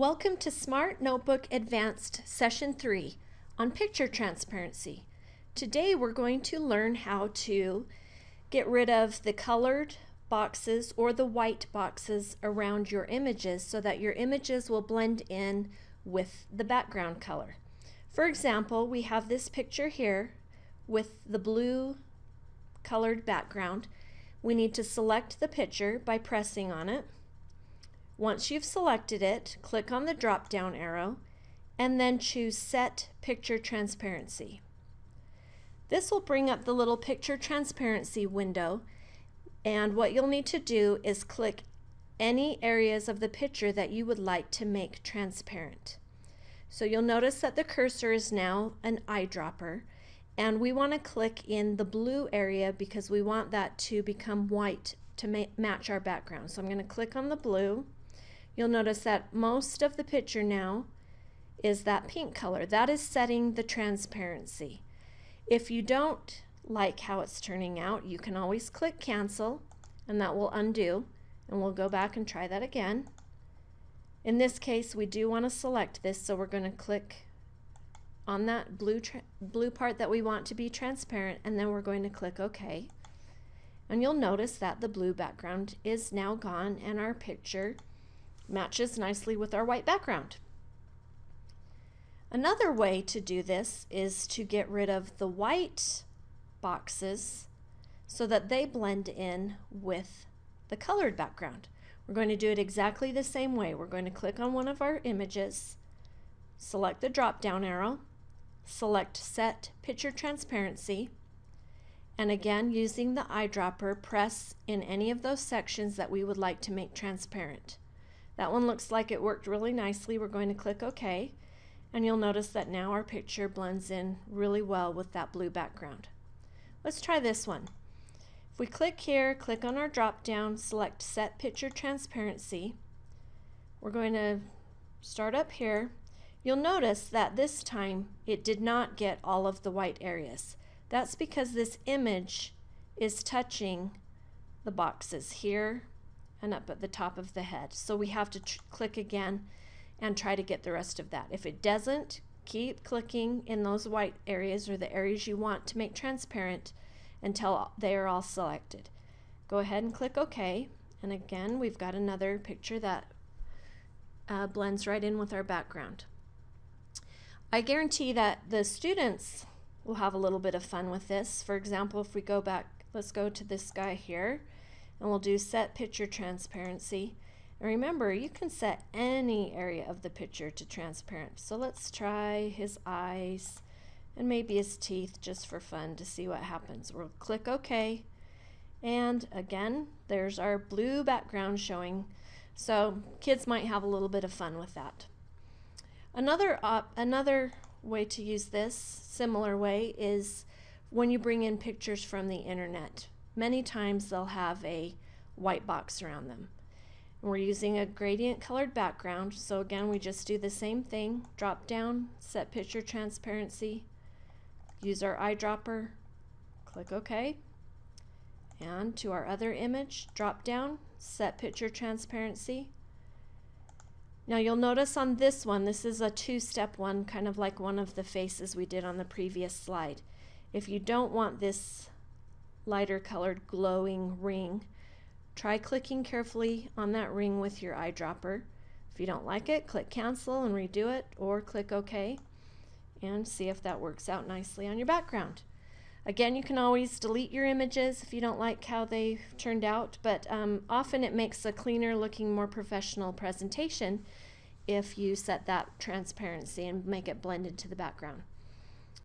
Welcome to Smart Notebook Advanced Session 3 on Picture Transparency. Today we're going to learn how to get rid of the colored boxes or the white boxes around your images so that your images will blend in with the background color. For example, we have this picture here with the blue colored background. We need to select the picture by pressing on it. Once you've selected it, click on the drop-down arrow and then choose Set Picture Transparency. This will bring up the little Picture Transparency window, and what you'll need to do is click any areas of the picture that you would like to make transparent. So you'll notice that the cursor is now an eyedropper, and we want to click in the blue area because we want that to become white to match our background. So I'm going to click on the blue. You'll notice that most of the picture now is that pink color. That is setting the transparency. If you don't like how it's turning out, you can always click cancel and that will undo, and we'll go back and try that again. In this case, we do want to select this, so we're going to click on that blue part that we want to be transparent, and then we're going to click OK. And you'll notice that the blue background is now gone and our picture matches nicely with our white background. Another way to do this is to get rid of the white boxes so that they blend in with the colored background. We're going to do it exactly the same way. We're going to click on one of our images, select the drop-down arrow, select Set Picture Transparency, and again, using the eyedropper, press in any of those sections that we would like to make transparent. That one looks like it worked really nicely. We're going to click OK, and you'll notice that now our picture blends in really well with that blue background. Let's try this one. If we click here, click on our drop down, select Set Picture Transparency. We're going to start up here. You'll notice that this time it did not get all of the white areas. That's because this image is touching the boxes here and up at the top of the head. So we have to click again and try to get the rest of that. If it doesn't, keep clicking in those white areas or the areas you want to make transparent until they are all selected. Go ahead and click OK, and again we've got another picture that blends right in with our background. I guarantee that the students will have a little bit of fun with this. For example, if we go back, let's go to this guy here, and we'll do Set Picture Transparency. And remember, you can set any area of the picture to transparent. So let's try his eyes and maybe his teeth just for fun to see what happens. We'll click OK, and again there's our blue background showing. So kids might have a little bit of fun with that. Another way to use this, similar way, is when you bring in pictures from the internet. Many times they'll have a white box around them. And we're using a gradient colored background, so again we just do the same thing. Drop down, Set Picture Transparency, use our eyedropper, click OK, and to our other image, drop down, Set Picture Transparency. Now you'll notice on this one, this is a two-step one, kind of like one of the faces we did on the previous slide. If you don't want this lighter colored glowing ring, try clicking carefully on that ring with your eyedropper. If you don't like it, click cancel and redo it, or click OK and see if that works out nicely on your background. Again, you can always delete your images if you don't like how they turned out, but often it makes a cleaner looking, more professional presentation if you set that transparency and make it blend into the background.